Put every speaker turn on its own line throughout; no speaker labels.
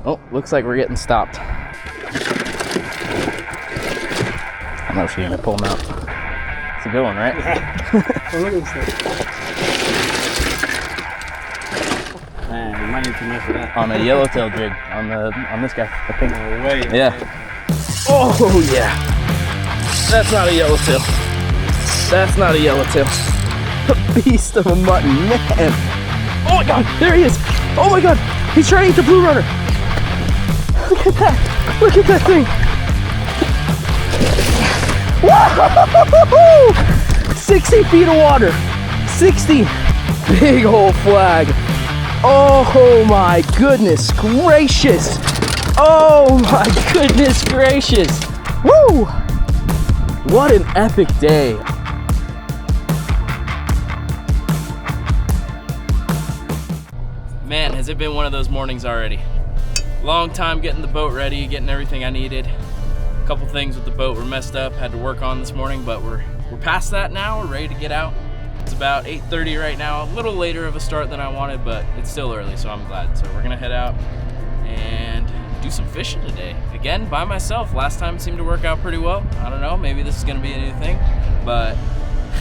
Oh, looks like we're getting stopped. I don't know if you're gonna pull them out. It's a good one, right?
Oh, look at this thing. Man, you might need to mess with that.
On a yellowtail jig, on this guy, I think.
No way.
Yeah. Oh yeah. That's not a yellowtail. That's not a yellowtail. A beast of a mutton, man. Oh my god, there he is. Oh my god, he's trying to eat the blue runner. Look at that. Look at that thing. Whoa! 60 feet of water. 60. Big old flag. Oh my goodness gracious. Oh my goodness gracious. Woo! What an epic day. Man, has it been one of those mornings already. Long time getting the boat ready, getting everything I needed. A couple things with the boat were messed up, had to work on this morning, but we're past that now, we're ready to get out. It's about 8:30 right now, a little later of a start than I wanted, but it's still early, so I'm glad. So we're gonna head out and do some fishing today. Again, by myself. Last time it seemed to work out pretty well. I don't know, maybe this is gonna be a new thing, but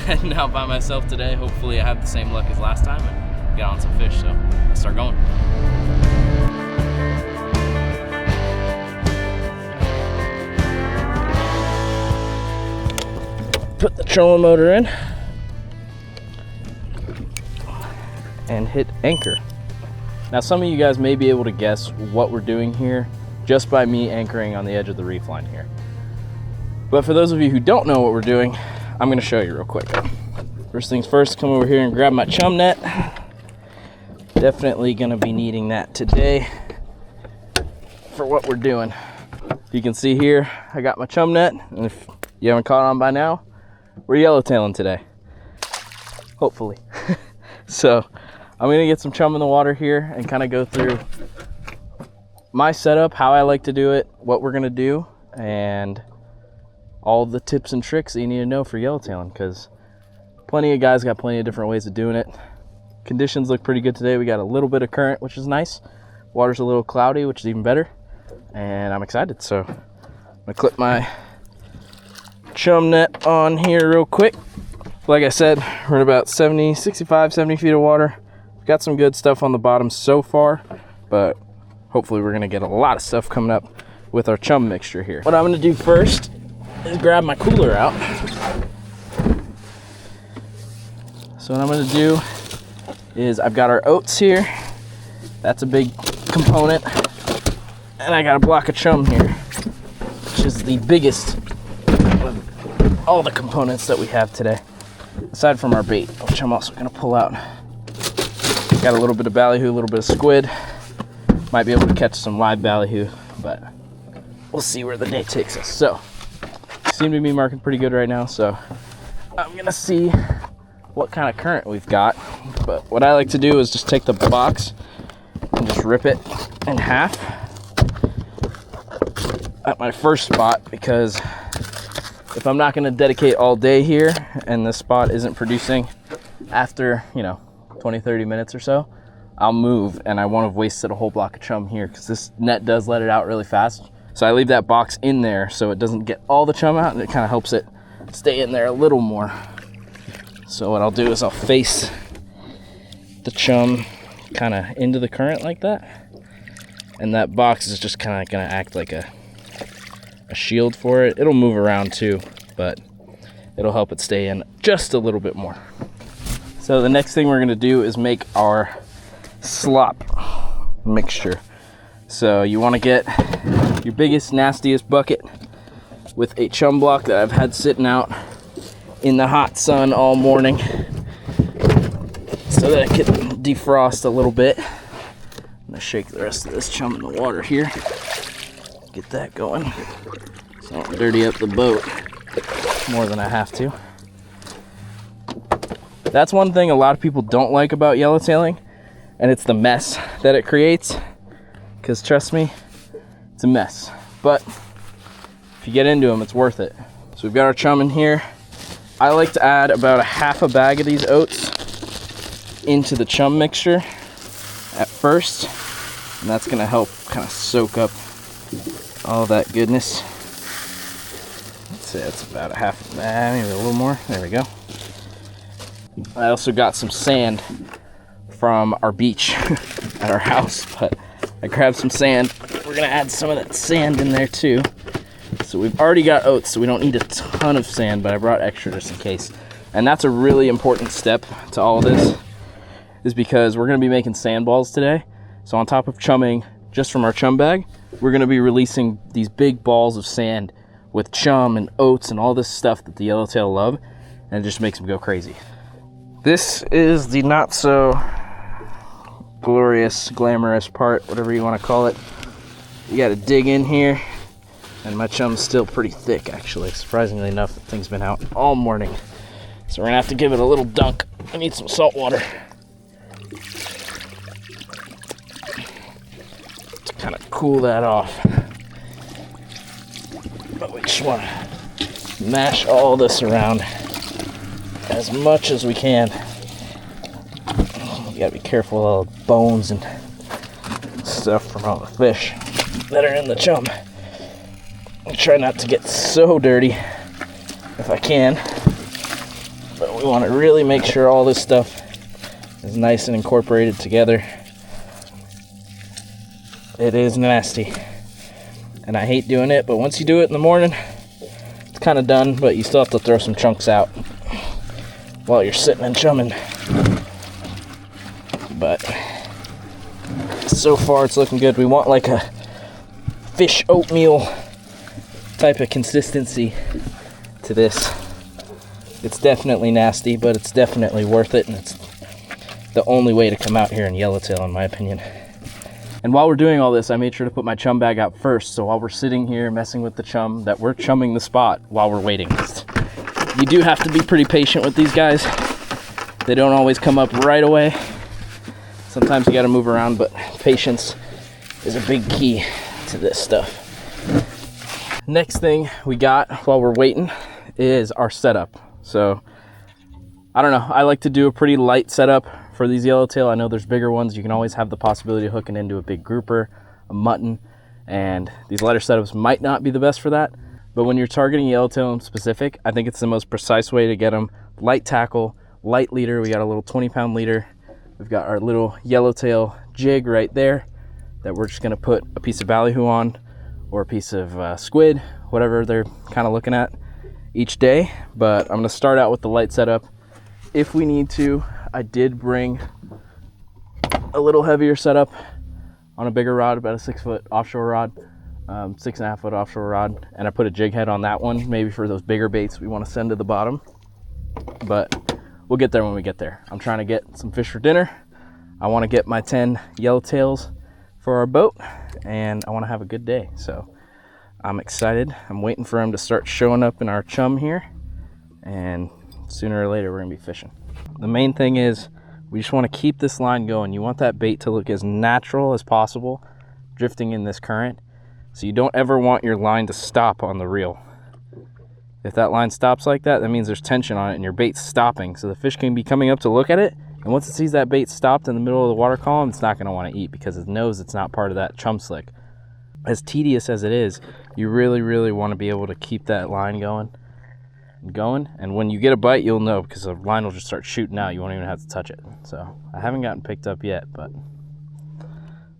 heading out by myself today. Hopefully I have the same luck as last time and get on some fish, so let's start going. Put the trolling motor in and hit anchor. Now some of you guys may be able to guess what we're doing here just by me anchoring on the edge of the reef line here. But for those of you who don't know what we're doing, I'm gonna show you real quick. First things first, come over here and grab my chum net. Definitely gonna be needing that today for what we're doing. You can see here, I got my chum net, and if you haven't caught on by now, we're yellowtailing today, hopefully. So I'm gonna get some chum in the water here and kind of go through my setup, how I like to do it, what we're gonna do, and all the tips and tricks that you need to know for yellowtailing, because plenty of guys got plenty of different ways of doing it. Conditions look pretty good today. We got a little bit of current, which is nice. Water's a little cloudy, which is even better, and I'm excited. So I'm gonna clip my chum net on here real quick. Like I said, we're at about 65, 70 feet of water. We've got some good stuff on the bottom so far, but hopefully we're gonna get a lot of stuff coming up with our chum mixture here. What I'm gonna do first is grab my cooler out. So what I'm gonna do is I've got our oats here. That's a big component. And I got a block of chum here, which is the biggest of all the components that we have today, aside from our bait, which I'm also gonna pull out. Got a little bit of ballyhoo, a little bit of squid. Might be able to catch some live ballyhoo, but we'll see where the day takes us. So, seem to be marking pretty good right now, so I'm gonna see what kind of current we've got. But what I like to do is just take the box and just rip it in half at my first spot, because if I'm not going to dedicate all day here and this spot isn't producing after 20-30 minutes or so, I'll move, and I won't have wasted a whole block of chum here, because this net does let it out really fast. So I leave that box in there so it doesn't get all the chum out, and it kind of helps it stay in there a little more. So what I'll do is I'll face the chum kind of into the current like that, and that box is just kind of going to act like a shield for it. It'll move around too, but it'll help it stay in just a little bit more. So the next thing we're going to do is make our slop mixture. So you want to get your biggest, nastiest bucket with a chum block that I've had sitting out in the hot sun all morning so that it can defrost a little bit. I'm gonna shake the rest of this chum in the water here. Get that going so I don't dirty up the boat more than I have to. That's one thing a lot of people don't like about yellowtailing, and it's the mess that it creates, because trust me, it's a mess. But if you get into them, it's worth it. So we've got our chum in here. I like to add about a half a bag of these oats into the chum mixture at first, And that's gonna help kind of soak up all that goodness. Let's say that's about a half, maybe a little more. There we go. I also got some sand from our beach at our house, but I grabbed some sand. We're gonna add some of that sand in there too. So we've already got oats, so we don't need a ton of sand, but I brought extra just in case. And that's a really important step to all of this, is because we're gonna be making sand balls today. So on top of chumming, just from our chum bag, we're gonna be releasing these big balls of sand with chum and oats and all this stuff that the yellowtail love, and it just makes them go crazy. This is the not so glorious, glamorous part, whatever you want to call it. You got to dig in here, and my chum's still pretty thick, actually. Surprisingly enough, the thing's been out all morning. So we're gonna have to give it a little dunk. I need some salt water to kind of cool that off. But we just want to mash all this around as much as we can. You gotta be careful with all the bones and stuff from all the fish that are in the chum. I try not to get so dirty if I can, but we want to really make sure all this stuff is nice and incorporated together. It is nasty, and I hate doing it, but once you do it in the morning, it's kind of done, but you still have to throw some chunks out while you're sitting and chumming. But so far it's looking good. We want like a fish oatmeal type of consistency to this. It's definitely nasty, but it's definitely worth it, and it's the only way to come out here in Yellowtail, in my opinion. And while we're doing all this, I made sure to put my chum bag out first, so while we're sitting here messing with the chum, that we're chumming the spot while we're waiting. You do have to be pretty patient with these guys. They don't always come up right away. Sometimes you gotta move around, but patience is a big key to this stuff. Next thing we got while we're waiting is our setup. So, I don't know, I like to do a pretty light setup for these yellowtail. I know there's bigger ones. You can always have the possibility of hooking into a big grouper, a mutton, and these lighter setups might not be the best for that. But when you're targeting yellowtail in specific, I think it's the most precise way to get them. Light tackle, light leader. We got a little 20-pound leader. We've got our little yellowtail jig right there that we're just gonna put a piece of ballyhoo on, or a piece of squid, whatever they're kind of looking at each day. But I'm gonna start out with the light setup. If we need to, I did bring a little heavier setup on a bigger rod, about a 6-foot offshore rod. 6.5-foot offshore rod, and I put a jig head on that one, maybe for those bigger baits we want to send to the bottom. But we'll get there when we get there. I'm trying to get some fish for dinner. I want to get my 10 yellowtails for our boat, and I want to have a good day. So I'm excited. I'm waiting for them to start showing up in our chum here, and sooner or later we're gonna be fishing. The main thing is we just want to keep this line going. You want that bait to look as natural as possible drifting in this current. So you don't ever want your line to stop on the reel. If that line stops like that, that means there's tension on it and your bait's stopping. So the fish can be coming up to look at it, and once it sees that bait stopped in the middle of the water column, it's not going to want to eat because it knows it's not part of that chum slick. As tedious as it is, you really, really want to be able to keep that line going. And when you get a bite, you'll know, because the line will just start shooting out. You won't even have to touch it. So I haven't gotten picked up yet, but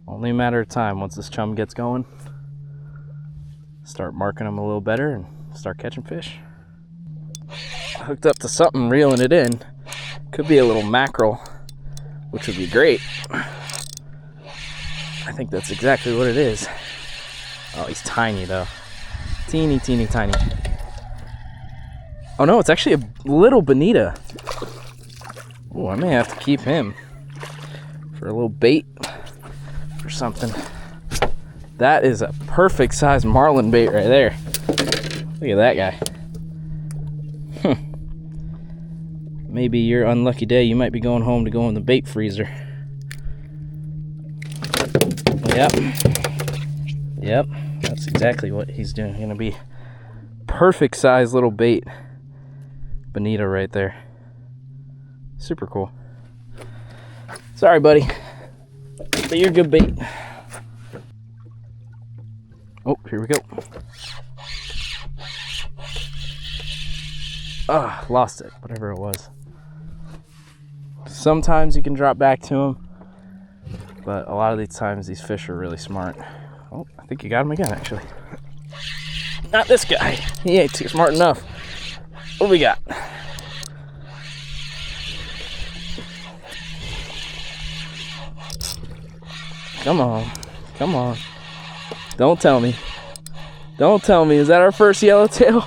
only a matter of time. Once this chum gets going, start marking them a little better and start catching fish. Hooked up to something, reeling it in. Could be a little mackerel, which would be great. I think that's exactly what it is. Oh, he's tiny though. Teeny, teeny, tiny. Oh no, it's actually a little bonita. Oh, I may have to keep him for a little bait or something. That is a perfect size marlin bait right there. Look at that guy. Maybe your unlucky day, you might be going home to go in the bait freezer. Yep, that's exactly what he's doing. Gonna be perfect size little bait. Bonita right there. Super cool. Sorry, buddy, but you're good bait. Oh, here we go. Ah, lost it, whatever it was. Sometimes you can drop back to them, but a lot of these times these fish are really smart. Oh, I think you got him again, actually. Not this guy. He ain't too smart enough. What do we got? Come on. Come on. Don't tell me. Don't tell me. Is that our first yellowtail?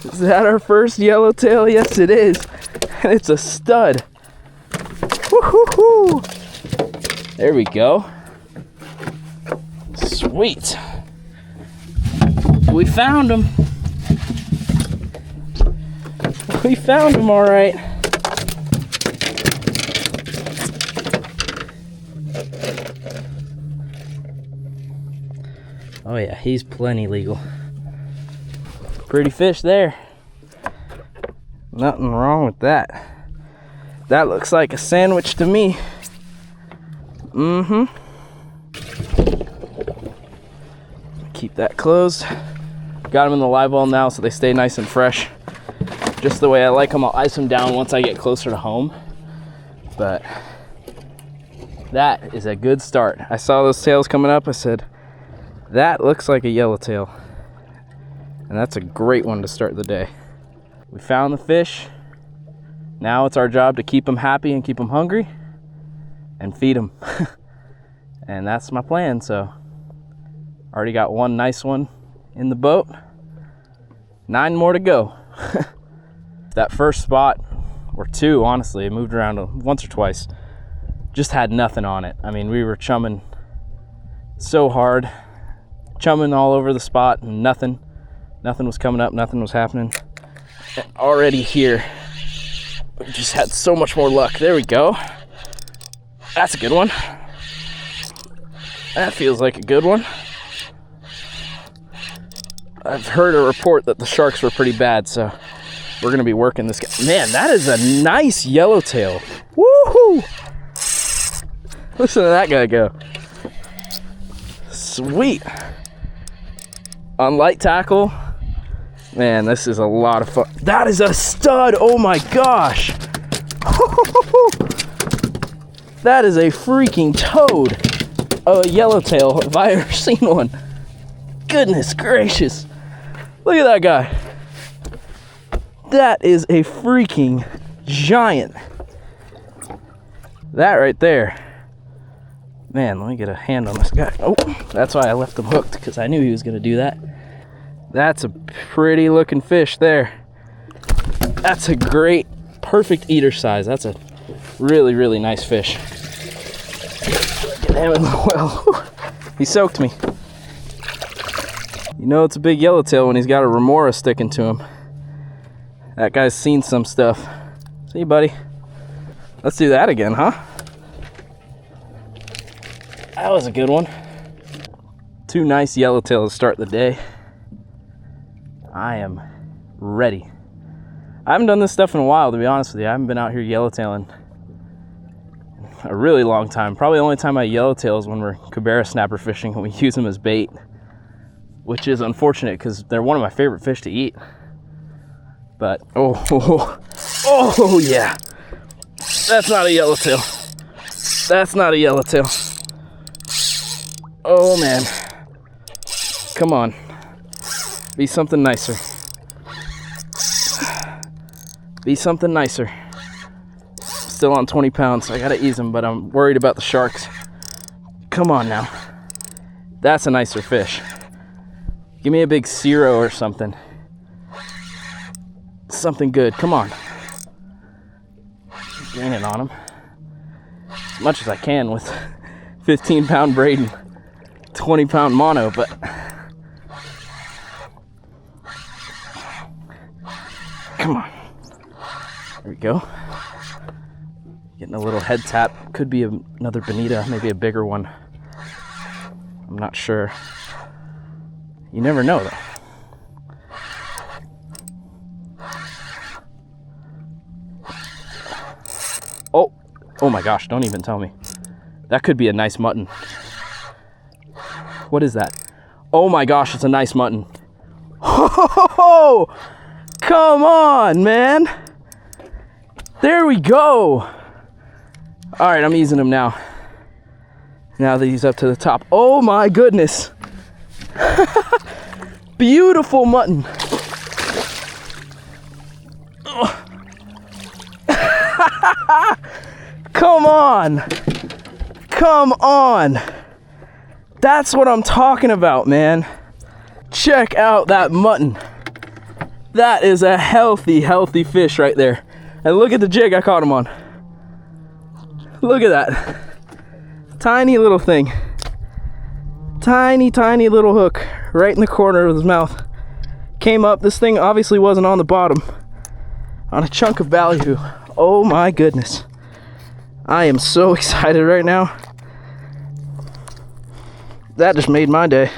Is that our first yellowtail? Yes, it is. And it's a stud. Woo-hoo-hoo. There we go. Sweet. We found him. We found him, all right. Oh yeah, he's plenty legal. Pretty fish there. Nothing wrong with that. That looks like a sandwich to me. Mm-hmm. Keep that closed. Got them in the live well now so they stay nice and fresh. Just the way I like them. I'll ice them down once I get closer to home. But that is a good start. I saw those tails coming up. I said, that looks like a yellowtail. And that's a great one to start the day. We found the fish. Now it's our job to keep them happy and keep them hungry and feed them. And that's my plan. So already got one nice one in the boat. 9 more to go. That first spot, or 2 honestly, I moved around once or twice, just had nothing on it. I mean, we were chumming so hard, chumming all over the spot, and nothing was coming up, nothing was happening. And already here, we just had so much more luck. There we go. That's a good one. That feels like a good one. I've heard a report that the sharks were pretty bad, so we're gonna be working this guy. Man, that is a nice yellowtail. Woohoo! Listen to that guy go. Sweet. On light tackle. Man, this is a lot of fun. That is a stud. Oh my gosh. That is a freaking toad of a yellowtail if I ever seen one. Goodness gracious. Look at that guy. That is a freaking giant. That right there. Man, let me get a hand on this guy. Oh, that's why I left him hooked, because I knew he was going to do that. That's a pretty looking fish there. That's a great, perfect eater size. That's a really, really nice fish. Get him in the well. He soaked me. You know it's a big yellowtail when he's got a remora sticking to him. That guy's seen some stuff. See, buddy? Let's do that again, huh? That was a good one. 2 nice yellowtails to start the day. I am ready. I haven't done this stuff in a while, to be honest with you. I haven't been out here yellowtailing a really long time. Probably the only time I yellowtail is when we're cabera snapper fishing and we use them as bait, which is unfortunate because they're one of my favorite fish to eat. But, oh yeah. That's not a yellowtail. That's not a yellowtail. Oh man. Come on. Be something nicer. Be something nicer. Still on 20 pounds, so I gotta ease him, but I'm worried about the sharks. Come on now. That's a nicer fish. Give me a big Cero or something. Something good, come on. Draining on him. As much as I can with 15-pound braid and 20-pound mono, but come on. There we go. Getting a little head tap. Could be another bonita, maybe a bigger one. I'm not sure. You never know, though. Oh my gosh, don't even tell me. That could be a nice mutton. What is that? Oh my gosh, it's a nice mutton. Oh, come on, man. There we go. All right, I'm easing him now. Now that he's up to the top. Oh my goodness. Beautiful mutton. Come on. Come on. That's what I'm talking about, man. Check out that mutton. That is a healthy, healthy fish right there. And look at the jig I caught him on. Look at that. Tiny little thing. Tiny, tiny little hook right in the corner of his mouth. Came up. This thing obviously wasn't on the bottom. On a chunk of value. Oh my goodness. I am so excited right now. That just made my day.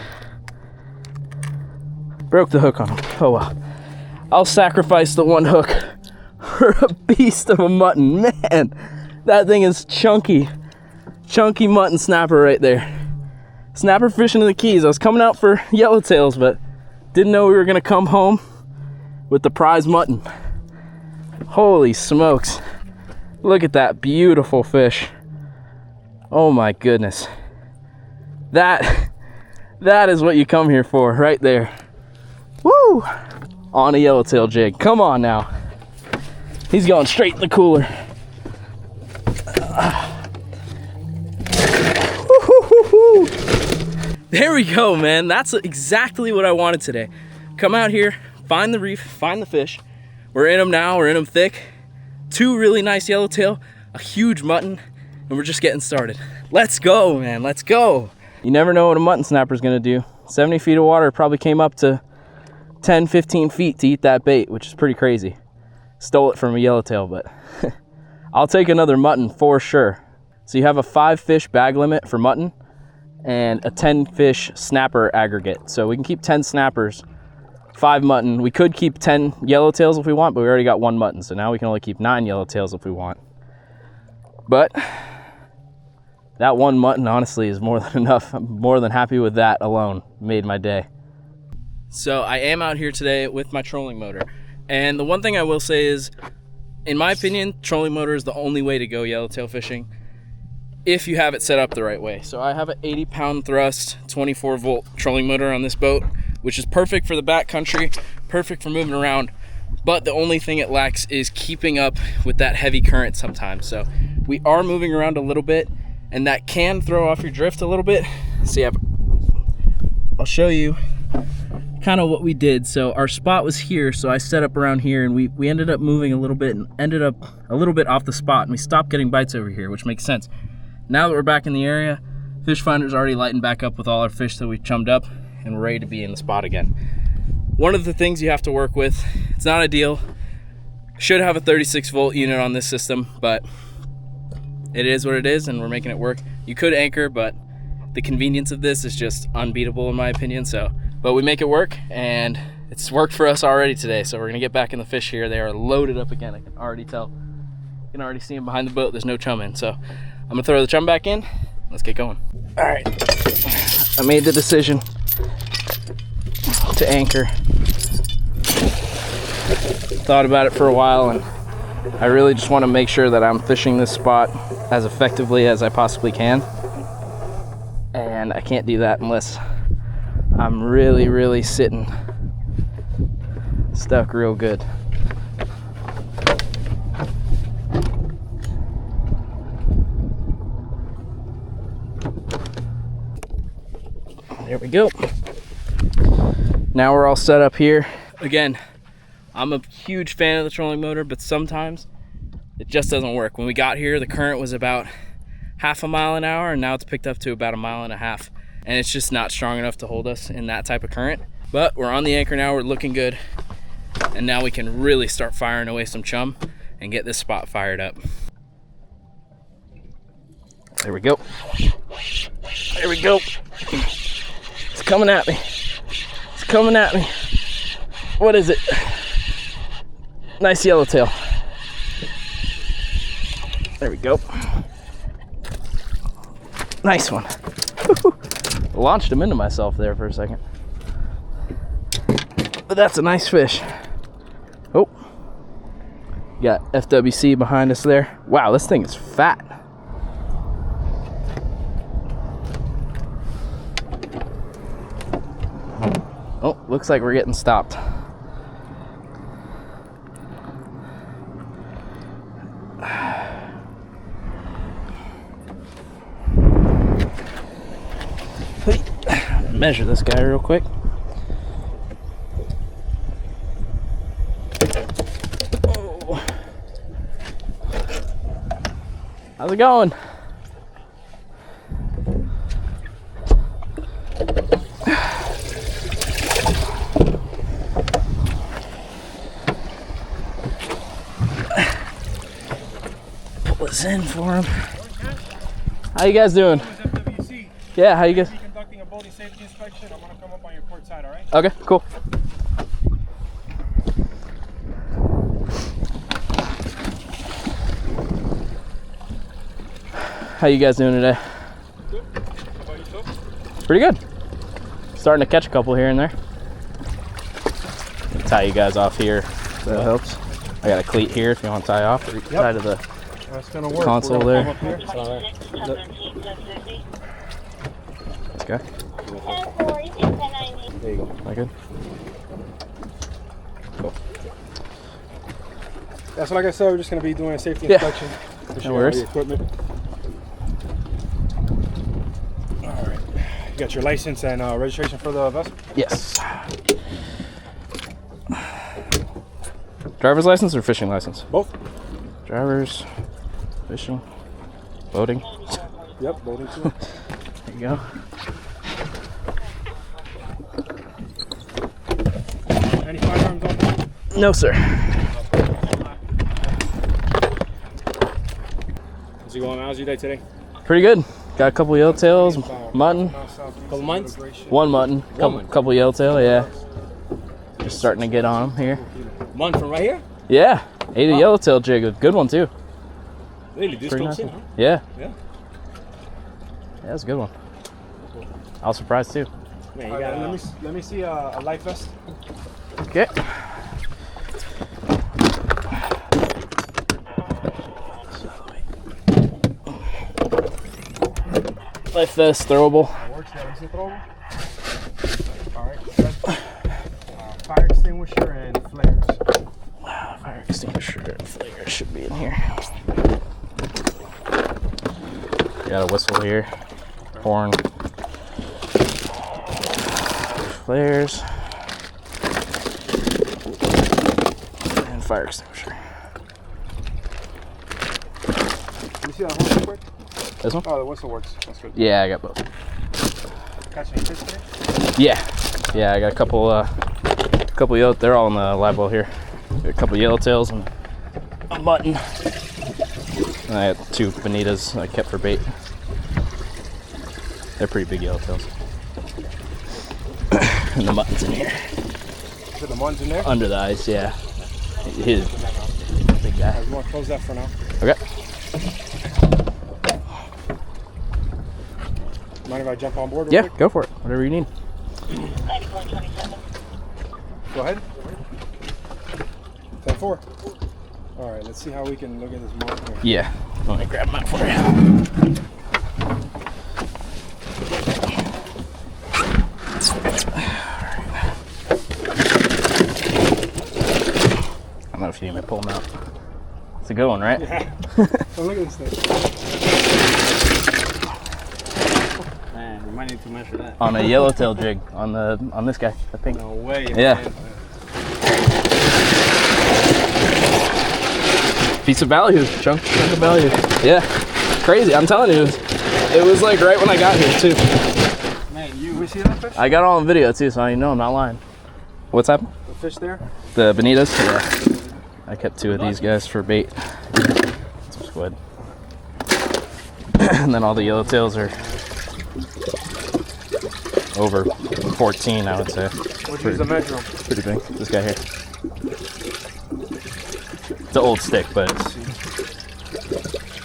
Broke the hook on him. Oh well. I'll sacrifice the one hook for a beast of a mutton. Man, that thing is chunky. Chunky mutton snapper right there. Snapper fishing in the Keys. I was coming out for yellowtails, but didn't know we were gonna come home with the prize mutton. Holy smokes. Look at that beautiful fish. Oh my goodness. That is what you come here for right there. Woo! On a yellowtail jig. Come on now. He's going straight in the cooler. There we go, man. That's exactly what I wanted today. Come out here, find the reef, find the fish. We're in them now, we're in them thick. 2 really nice yellowtail, a huge mutton, and we're just getting started. Let's go, man, let's go. You never know what a mutton snapper is gonna do. 70 feet of water probably came up to 10, 15 feet to eat that bait, which is pretty crazy. Stole it from a yellowtail, but I'll take another mutton for sure. So you have a 5 fish bag limit for mutton and a 10 fish snapper aggregate. So we can keep 10 snappers, 5 mutton. We could keep 10 yellowtails if we want, but we already got 1 mutton. So now we can only keep 9 yellowtails if we want. But that 1 mutton honestly is more than enough. I'm more than happy with that alone. Made my day. So I am out here today with my trolling motor. And the one thing I will say is, in my opinion, trolling motor is the only way to go yellowtail fishing if you have it set up the right way. So I have an 80-pound thrust, 24-volt trolling motor on this boat, which is perfect for the backcountry, perfect for moving around. But the only thing it lacks is keeping up with that heavy current sometimes. So we are moving around a little bit, and that can throw off your drift a little bit. So I'll show you kind of what we did. So our spot was here, so I set up around here, and we ended up moving a little bit and ended up a little bit off the spot, and we stopped getting bites over here, which makes sense. Now that we're back in the area, fish finder's already lighting back up with all our fish that we chummed up, and we're ready to be in the spot again. One of the things you have to work with, it's not ideal, should have a 36-volt unit on this system, but it is what it is, and we're making it work. You could anchor, but the convenience of this is just unbeatable in my opinion. But we make it work, and it's worked for us already today. So we're gonna get back in the fish here. They are loaded up again. I can already tell. You can already see them behind the boat. There's no chum in. So I'm gonna throw the chum back in. Let's get going. All right, I made the decision to anchor. Thought about it for a while, and I really just want to make sure that I'm fishing this spot as effectively as I possibly can. And I can't do that unless I'm really sitting stuck real good. There we go. Now we're all set up here. Again, I'm a huge fan of the trolling motor, but sometimes it just doesn't work. When we got here, the current was about half a mile an hour, and now it's picked up to about 1.5 miles, and it's just not strong enough to hold us in that type of current. But we're on the anchor now, we're looking good, and now we can really start firing away some chum and get this spot fired up. There we go. There we go. It's coming at me. It's coming at me. What is it? Nice yellowtail. There we go. Nice one. Launched him into myself there for a second. But that's a nice fish. Oh. Got FWC behind us there. Wow, this thing is fat. Oh, looks like we're getting stopped. Measure this guy real quick. Oh. How's it going? Pull this in for him. How you guys doing? Yeah, how you guys?
Conducting a boating safety inspection. I'm gonna come up on your port side, all right?
Okay, cool. How you guys doing today?
Good. How about yourself?
Pretty good. Starting to catch a couple here and there. Tie you guys off here, if that helps. I got a cleat here if you want to tie off, or tie to the
That's gonna work.
console there.
It's all right.
Let's go.
There you go.
Am I good? Cool.
Yeah, so like I said, we're just gonna be doing a safety
Yeah.
inspection.
No worries.
The equipment. All right. You got your license and registration for the vessel?
Yes. Driver's license or fishing license?
Both.
Drivers, fishing, boating.
Yep, boating too.
There you go.
Any firearms on board?
No, sir.
How's it going? How's your day today?
Pretty good. Got a couple yellowtails, mutton,
Couple months?
one mutton, couple yellowtail, yeah. Just starting to get on them here.
One from right here?
Yeah, ate a yellowtail jig, a good one too.
Really? This
Pretty
goes
nice
in, huh?
Yeah.
Yeah.
Yeah, that's a good one. I was surprised too.
Man, you got, let me see a life vest.
Okay. Life vest, throwable.
That works. Yeah, is it throwable? All right. Fire extinguisher and flares.
Fire extinguisher and flare should be in here. Got a whistle here, horn, flares, and fire extinguisher.
Let me see that horn real quick.
This one?
Oh, the whistle works. That's good.
Yeah, I got both.
Catching fish today?
Yeah, I got a couple yellow. They're all in the live well here. Got a couple yellowtails and a mutton. And I got 2 bonitas I kept for bait. They're pretty big yellowtails. And the mutton's in here.
Is it the ones in there?
Under the ice, yeah. He's a big guy.
You want to close that for now?
Okay.
Mind if I jump on board real
Yeah,
quick?
go for it. Whatever you need.
Go ahead. 10-4. All right, let's see how we can look at this mark here.
Yeah. Let me grab mine for you. I don't know if you need me to pull them out. It's a good one, right?
Yeah. Oh, look at this thing. Man, you might need to measure that.
On a yellowtail jig on this guy, I think.
No way.
Yeah.
Man.
Piece of value, chunk of value. Yeah, crazy. I'm telling you, it was like right when I got here too.
Man, we see that fish?
I got it on video too, so I know I'm not lying. What's happened?
The fish there?
The bonitas. Yeah. I kept 2 of these guys for bait. Some squid. And then all the yellowtails are over 14, I would say.
What'd you use to measure them?
Pretty big. This guy here. It's an old stick, but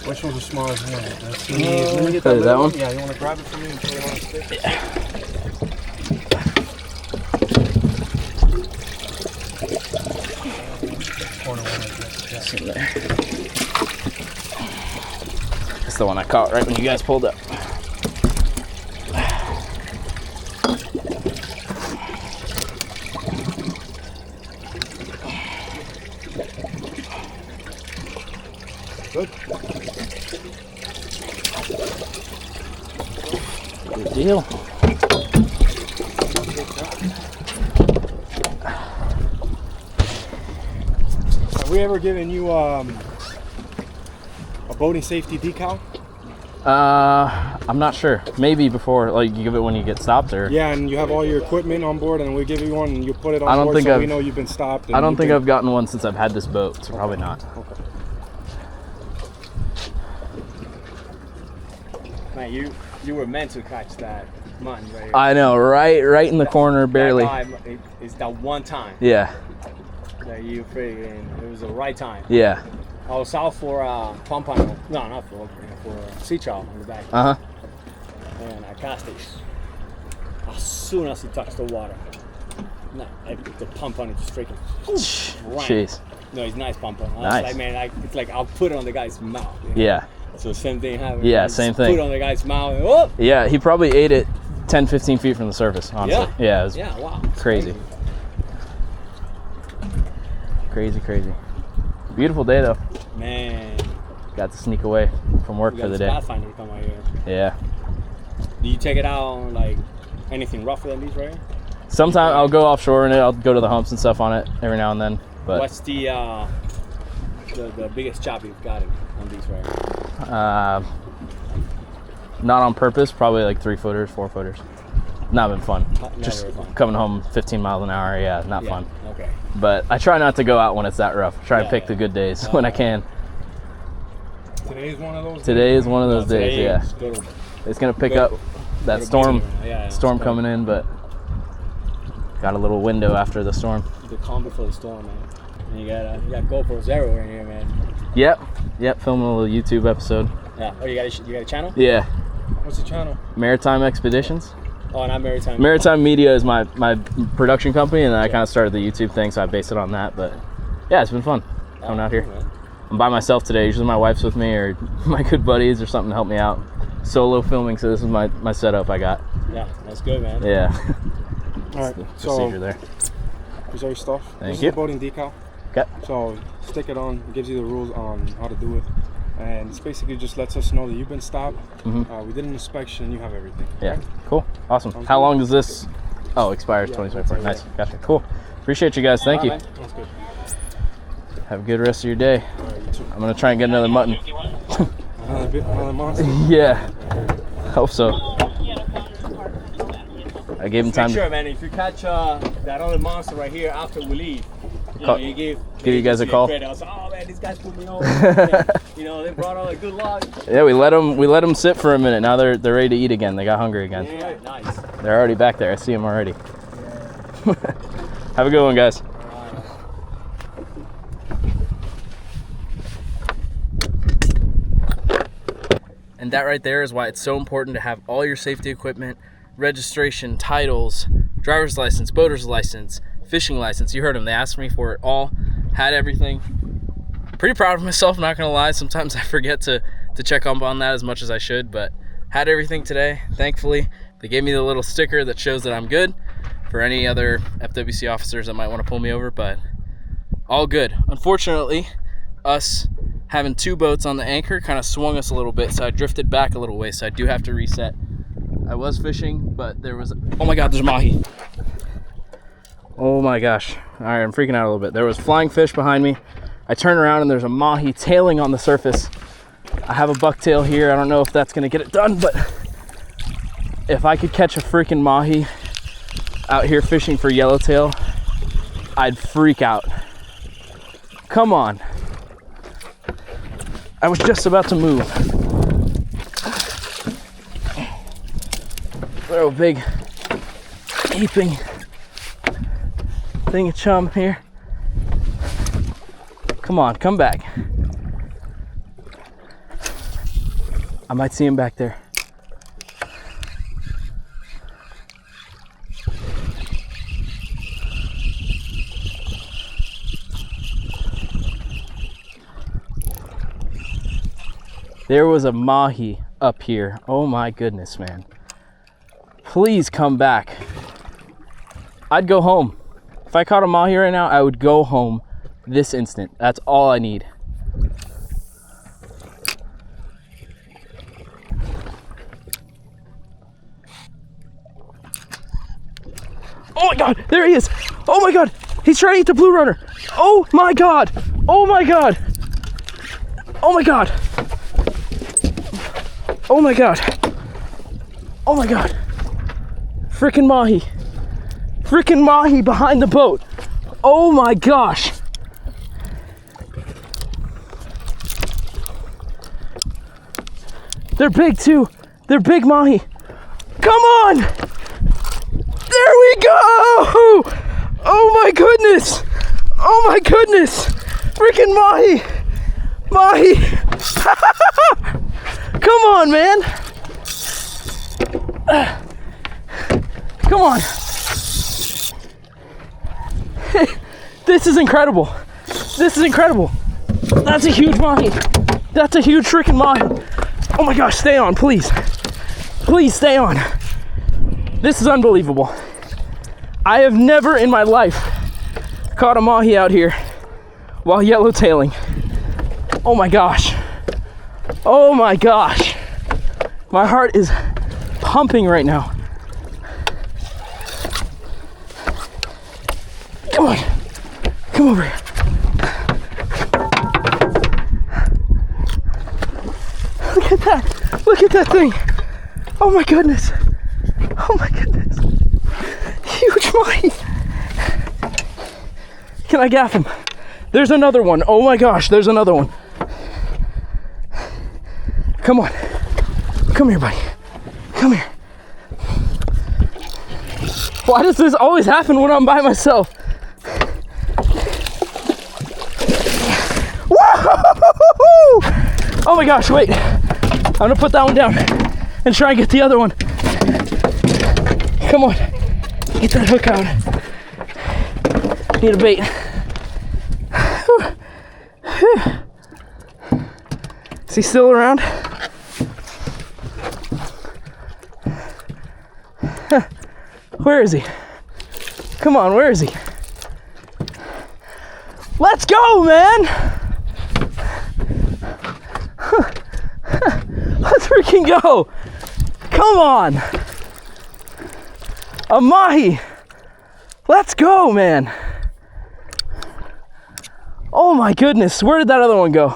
Which one's the smallest one? Let me get
that one?
Yeah, you want to grab it for me and put it on the stick?
Yeah.
Corner one like that.
It's in there. That's the one I caught right when you guys pulled up.
Good.
Good deal.
Have we ever given you a boating safety decal?
I'm not sure. Maybe before, like you give it when you get stopped, or
Yeah, and you have all your equipment on board, and we give you one, and you put it on
I don't
board
think
so
I've-
we know you've been stopped.
I don't think I've gotten one since I've had this boat, so probably not.
Okay.
Man, you were meant to catch that mutton right here.
I know, right in the corner, barely.
That guy, it's that one time
Yeah,
that you friggin', it was the right time.
yeah.
I was out for pompano. No, not for sea trout on the back.
Uh huh.
And I cast it. As soon as he touched the water, the pompano just freaking ran.
Jeez.
No, it's nice pompano. I
Nice.
was like, man, it's like I'll put it on the guy's mouth. You know?
Yeah,
So same thing happened.
Yeah,
I just
same thing.
Put it on the guy's mouth. And, whoop!
yeah. He probably ate it 10, 15 feet from the surface. Honestly. Yeah, it was
Yeah, wow.
crazy. Crazy. Beautiful day though.
Man,
Got to sneak away from work
we
for
got
the
the
day.
Pathfinder come out here.
Yeah.
Do you take it out on like anything rougher than these right here?
Sometimes I'll go offshore in it. I'll go to the humps and stuff on it every now and then. But
What's the biggest chop you've got on these right here?
not on purpose. Probably like 3-footers, 4-footers. Not been fun.
Never
Just
fun.
coming home 15 miles an hour. Yeah, not fun.
Okay.
But I try not to go out when it's that rough. Try to
Yeah,
pick
yeah.
the good days when I can.
Today is one of those.
Today is one of those
Today
days. Yeah,
is good.
it's gonna pick
Go-
up that
go to
storm.
busy, yeah,
Storm
it's
coming in, but got a little window after the storm.
The calm before the storm, man. And you got GoPros everywhere in here, man.
Yep. Filming a little YouTube episode.
Yeah. Oh, you got a channel?
Yeah,
What's the channel?
Maritime Expeditions.
Oh, not Maritime.
Maritime Media is my production company, and then I kind of started the YouTube thing, so I based it on that. But yeah, it's been fun coming out here.
Cool, man.
I'm by myself today. Usually my wife's with me or my good buddies or something to help me out. Solo filming, so this is my setup I got.
Yeah, that's good, man.
Yeah.
All right,
The
so
procedure there.
here's all your stuff.
Thank
This
you.
is the boating decal.
Okay.
So stick it on. It gives you the rules on how to do it, and it's basically just lets us know that you've been stopped.
Mhm.
We did an inspection. You have everything.
Yeah.
right?
Cool. Awesome.
Sounds
How
good.
long does this? Oh, expires
Yeah,
2024.
that's
Nice.
it,
Gotcha. Cool. Appreciate you guys. Thank you.
All right, man.
That's good.
Have a good rest of your day.
All right, you too.
I'm gonna try and get another mutton.
Another monster.
Yeah. Hope so. I gave him time
Make
to
sure, man, if you catch that other monster right here after we leave,
Call-
you give
you guys a
me
call.
credit. I was like, oh man, these guys put me on. You know, they brought all the good luck.
Yeah, we let them sit for a minute. Now they're ready to eat again. They got hungry again.
Yeah, nice.
They're already back there. I see them already. Have a good one, guys. And that right there is why it's so important to have all your safety equipment, registration, titles, driver's license, boater's license, fishing license. You heard them. They asked me for it all. Had everything. Pretty proud of myself, not gonna lie. Sometimes I forget to check up on that as much as I should, but had everything today, thankfully. They gave me the little sticker that shows that I'm good for any other FWC officers that might want to pull me over, but all good. Unfortunately, us having two boats on the anchor kind of swung us a little bit, so I drifted back a little way, so I do have to reset. I was fishing, but there was, oh my God, there's Mahi. Oh my gosh. All right, I'm freaking out a little bit. There was flying fish behind me. I turn around and there's a Mahi tailing on the surface. I have a bucktail here. I don't know if that's gonna get it done, but if I could catch a freaking Mahi out here fishing for Yellowtail, I'd freak out. Come on. I was just about to move. Throw a big heaping thing of chum here. Come on, come back. I might see him back there. There was a Mahi up here. Oh my goodness, man. Please come back. I'd go home. If I caught a Mahi right now, I would go home this instant. That's all I need. Oh my God, there he is. Oh my God, he's trying to eat the blue runner. Oh my God, oh my God. Oh my God. Oh my God. Oh my God. Frickin' Mahi. Frickin' Mahi behind the boat. Oh my gosh. They're big too. They're big Mahi. Come on. There we go. Oh my goodness. Oh my goodness. Frickin' Mahi. Mahi. Come on, man. Come on. This is incredible. This is incredible. That's a huge Mahi. That's a huge freaking Mahi. Oh my gosh, stay on, please. Please stay on. This is unbelievable. I have never in my life caught a Mahi out here while yellowtailing. Oh my gosh. Oh my gosh. My heart is pumping right now. Come on. Come over here. Look at that. Look at that thing. Oh my goodness. Oh my goodness. Huge Mahi. Can I gaff him? There's another one. Oh my gosh, there's another one. Come on. Come here, buddy. Come here. Why does this always happen when I'm by myself? Woo! Oh my gosh, wait. I'm gonna put that one down and try and get the other one. Come on. Get that hook out. Need a bait. Is he still around? Where is he? Come on, where is he? Let's go, man! Let's freaking go! Come on! A Mahi! Let's go, man! Oh my goodness, where did that other one go?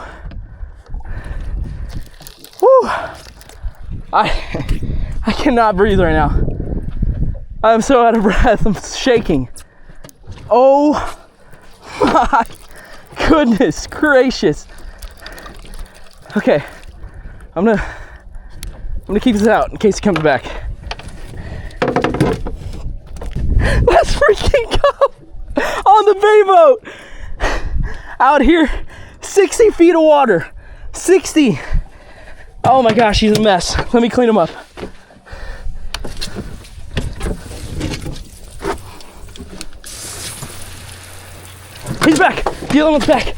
Whew! I cannot breathe right now. I'm so out of breath, I'm shaking. Oh my goodness gracious. Okay, I'm gonna keep this out in case he comes back. Let's freaking go on the bay boat. Out here, 60 feet of water, 60. Oh my gosh, he's a mess. Let me clean him up. He's back. The other one's back.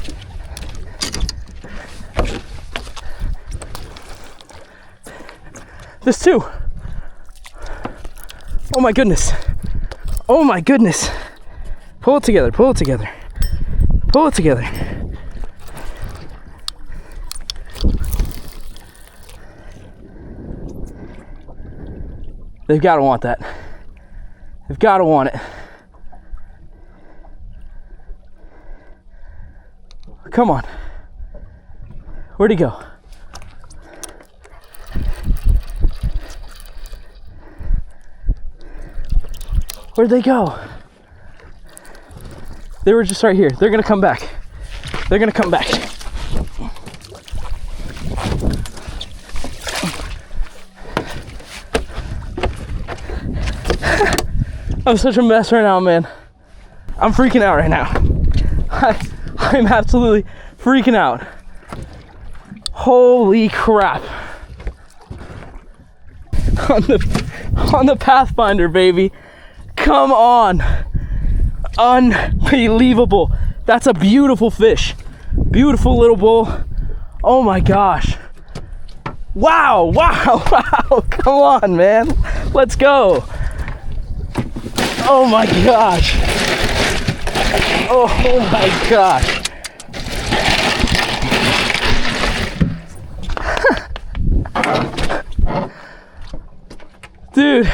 There's two. Oh my goodness. Oh my goodness. Pull it together. Pull it together. Pull it together. They've got to want that. They've got to want it. Come on. Where'd he go? Where'd they go? They were just right here. They're gonna come back. They're gonna come back. I'm such a mess right now, man. I'm freaking out right now. I'm absolutely freaking out. Holy crap. on the Pathfinder, baby. Come on. Unbelievable. That's a beautiful fish. Beautiful little bull. Oh my gosh. Wow, wow, wow. Come on, man. Let's go. Oh my gosh. Oh my gosh. Dude,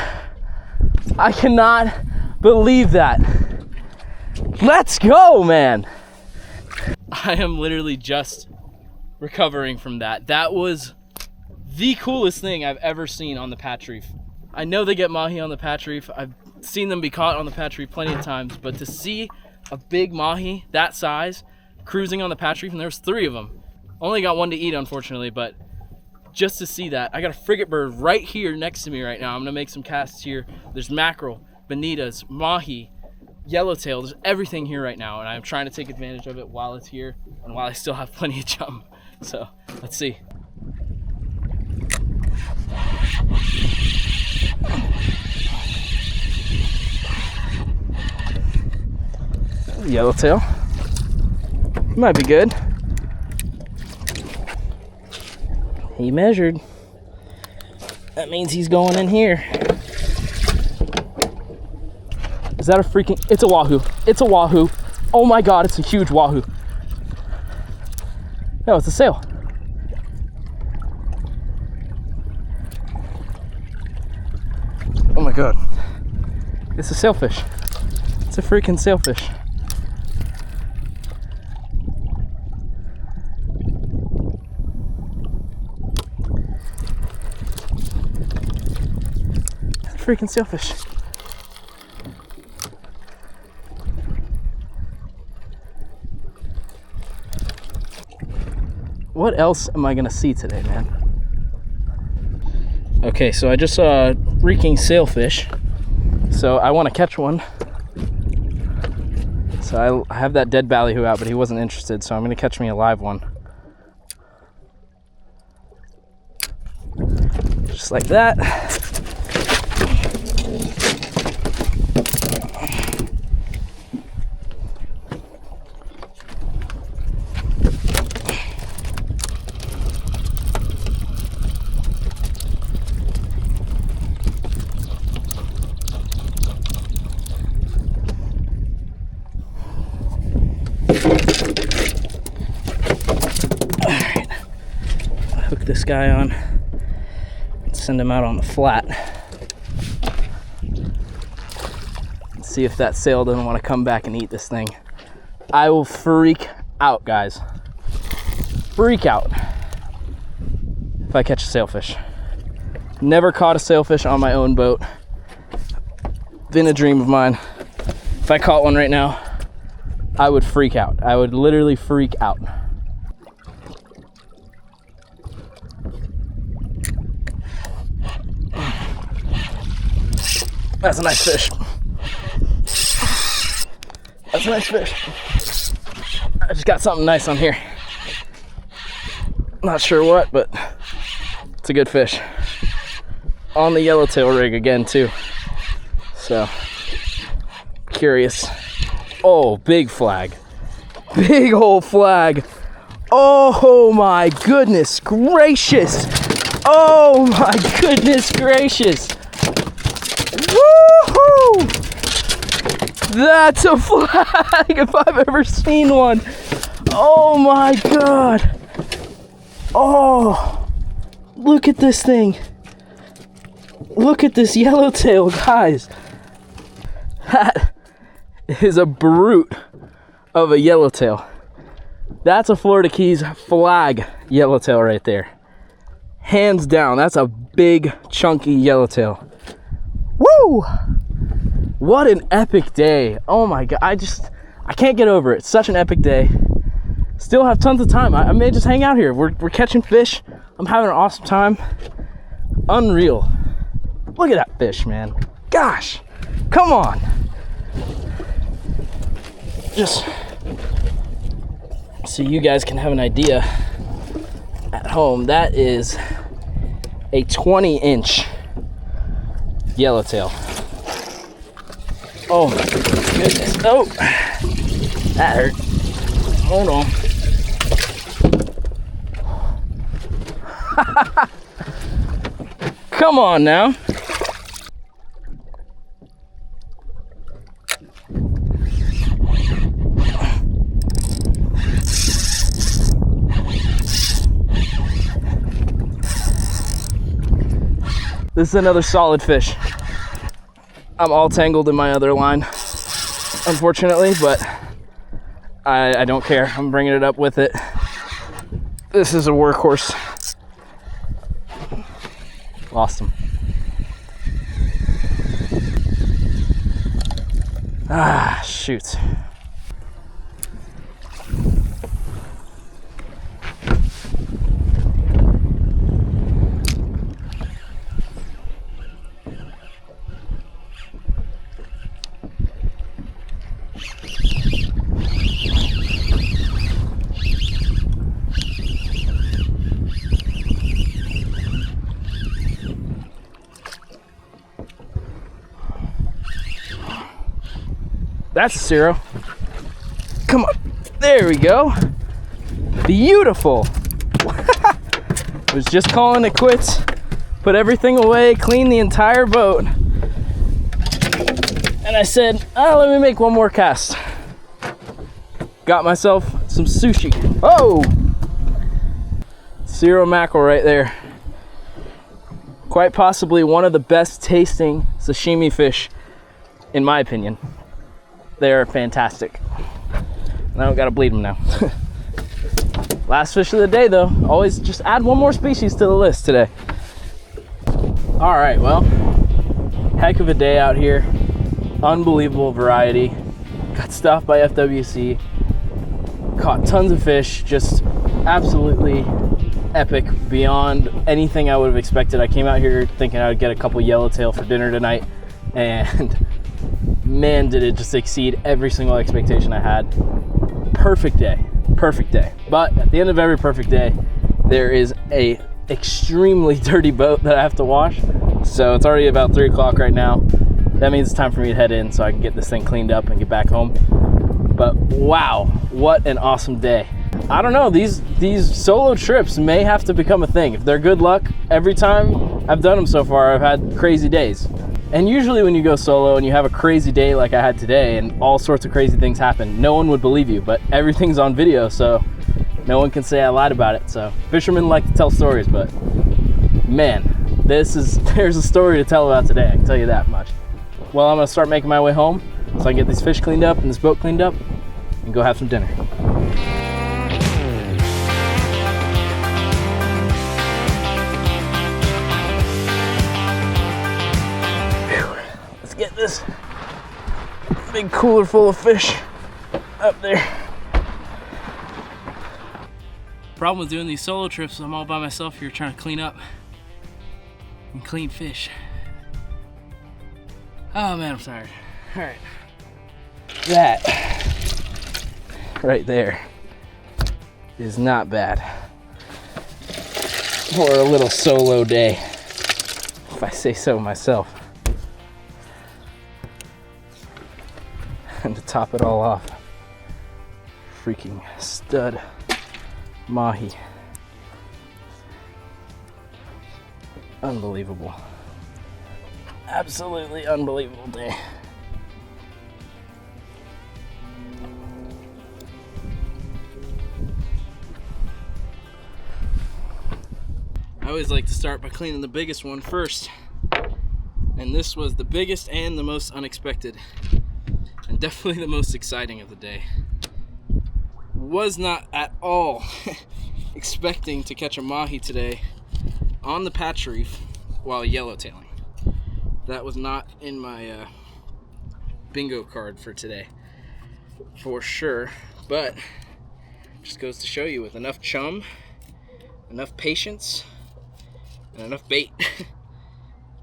I cannot believe that. Let's go, man. I am literally just recovering from that. That was the coolest thing I've ever seen on the Patch Reef. I know they get Mahi on the Patch Reef. I've seen them be caught on the Patch Reef plenty of times, but to see a big Mahi that size cruising on the Patch Reef, and there's 3 of them. Only got 1 to eat, unfortunately, but just to see that. I got a frigate bird right here next to me right now. I'm gonna make some casts here. There's mackerel, bonitas, Mahi, Yellowtail. There's everything here right now, and I'm trying to take advantage of it while it's here and while I still have plenty of chum. So let's see. Yellowtail. Might be good. He measured. That means he's going in here. Is that a freaking... It's a wahoo. It's a wahoo. Oh my God, it's a huge wahoo. No, it's a sail. Oh my God. It's a sailfish. It's a freaking sailfish. Freaking sailfish. What else am I gonna see today, man? Okay, so I just saw a freaking sailfish, so I want to catch one. So I have that dead ballyhoo out, but he wasn't interested, so I'm gonna catch me a live one. Just like that. This guy on, send him out on the flat, see if that sail doesn't want to come back and eat this thing. I will freak out, guys. Freak out if I catch a sailfish. Never caught a sailfish on my own boat. Been a dream of mine. If I caught one right now, I would freak out. I would literally freak out. That's a nice fish. That's a nice fish. I just got something nice on here. Not sure what, but it's a good fish. On the Yellowtail rig again too. So, curious. Oh, big flag. Big old flag. Oh my goodness gracious. Oh my goodness gracious. Woohoo! That's a flag if I've ever seen one. Oh my God. Oh, look at this thing. Look at this yellowtail, guys. That is a brute of a yellowtail. That's a Florida Keys flag yellowtail right there. Hands down, that's a big, chunky yellowtail. Woo! What an epic day. Oh my God, I can't get over it. It's such an epic day. Still have tons of time. I may just hang out here. We're catching fish. I'm having an awesome time. Unreal. Look at that fish, man. Gosh, come on. Just so you guys can have an idea at home, that is a 20-inch yellowtail. Oh my goodness. Oh, that hurt. Hold on. Come on now. This is another solid fish. I'm all tangled in my other line, unfortunately, but I don't care. I'm bringing it up with it. This is a workhorse. Lost him. Ah, shoot. That's a zero. Come on. There we go. Beautiful. Was just calling it quits. Put everything away, clean the entire boat. And I said, oh, let me make one more cast. Got myself some sushi. Oh! Zero mackerel right there. Quite possibly one of the best tasting sashimi fish, in my opinion. They're fantastic. And I don't gotta bleed them now. Last fish of the day though. Always just add one more species to the list today. All right, well, heck of a day out here. Unbelievable variety. Got stopped by FWC. Caught tons of fish, just absolutely epic, beyond anything I would have expected. I came out here thinking I would get a couple yellowtail for dinner tonight, and man, did it just exceed every single expectation I had. Perfect day, perfect day. But at the end of every perfect day, there is a extremely dirty boat that I have to wash. So it's already about 3 o'clock right now. That means it's time for me to head in so I can get this thing cleaned up and get back home. But wow, what an awesome day. I don't know, these solo trips may have to become a thing. If they're good luck, every time I've done them so far, I've had crazy days. And usually when you go solo and you have a crazy day like I had today and all sorts of crazy things happen, no one would believe you, but everything's on video, so no one can say I lied about it. So fishermen like to tell stories, but man, there's a story to tell about today, I can tell you that much. Well, I'm gonna start making my way home so I can get these fish cleaned up and this boat cleaned up and go have some dinner. Get this big cooler full of fish up there. Problem with doing these solo trips, I'm all by myself here trying to clean up and clean fish. Oh man, I'm tired. All right, that right there is not bad for a little solo day, if I say so myself. And to top it all off, freaking stud Mahi. Unbelievable. Absolutely unbelievable day. I always like to start by cleaning the biggest one first. And this was the biggest and the most unexpected. And definitely the most exciting of the day. Was not at all expecting to catch a Mahi today on the patch reef while yellowtailing. That was not in my bingo card for today, for sure. But just goes to show you, with enough chum, enough patience, and enough bait, you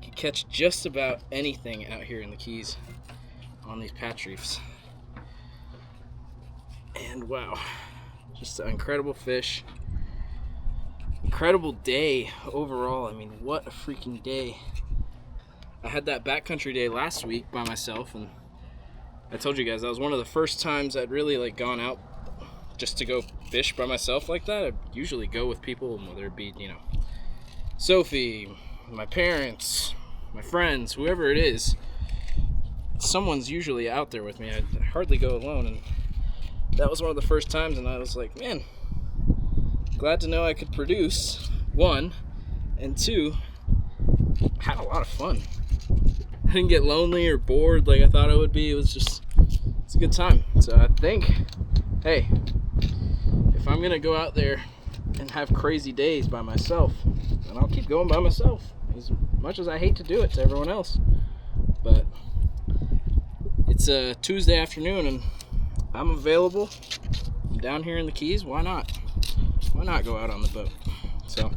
can catch just about anything out here in the Keys on these patch reefs. And wow, just an incredible fish, incredible day overall. I mean, what a freaking day. I had that backcountry day last week by myself, and I told you guys that was one of the first times I'd really like gone out just to go fish by myself like that. I usually go with people, whether it be, you know, Sophie, my parents, my friends, whoever it is. Someone's usually out there with me. I hardly go alone, and that was one of the first times, and I was like, man, glad to know I could produce, one, and two, had a lot of fun. I didn't get lonely or bored like I thought I would be. It's a good time. So I think, hey, if I'm gonna go out there and have crazy days by myself, then I'll keep going by myself, as much as I hate to do it to everyone else. But it's a Tuesday afternoon and I'm available. I'm down here in the Keys. Why not? Why not go out on the boat? So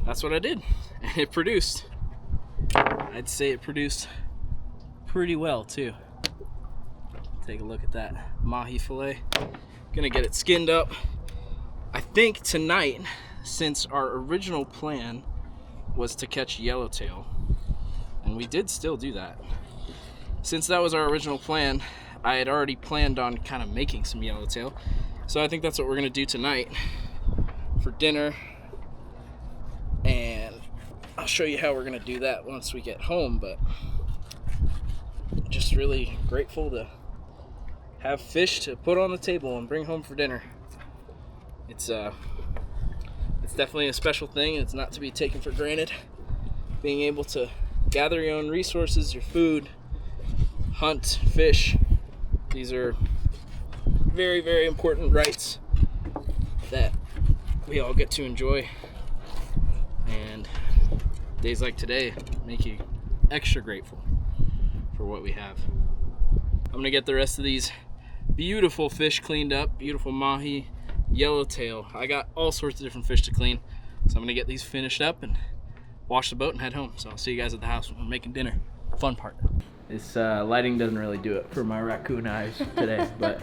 that's what I did, and it produced. I'd say it produced pretty well too. Take a look at that Mahi fillet. Gonna get it skinned up. I think tonight, since our original plan was to catch Yellowtail, and we did still do that. Since that was our original plan, I had already planned on kind of making some Yellowtail. So I think that's what we're gonna do tonight for dinner. And I'll show you how we're gonna do that once we get home, but just really grateful to have fish to put on the table and bring home for dinner. It's definitely a special thing, and it's not to be taken for granted. Being able to gather your own resources, your food, hunt, fish, these are very, very important rights that we all get to enjoy. And days like today make you extra grateful for what we have. I'm gonna get the rest of these beautiful fish cleaned up, beautiful Mahi, Yellowtail. I got all sorts of different fish to clean. So I'm gonna get these finished up and wash the boat and head home. So I'll see you guys at the house when we're making dinner. Fun part. This lighting doesn't really do it for my raccoon eyes today, but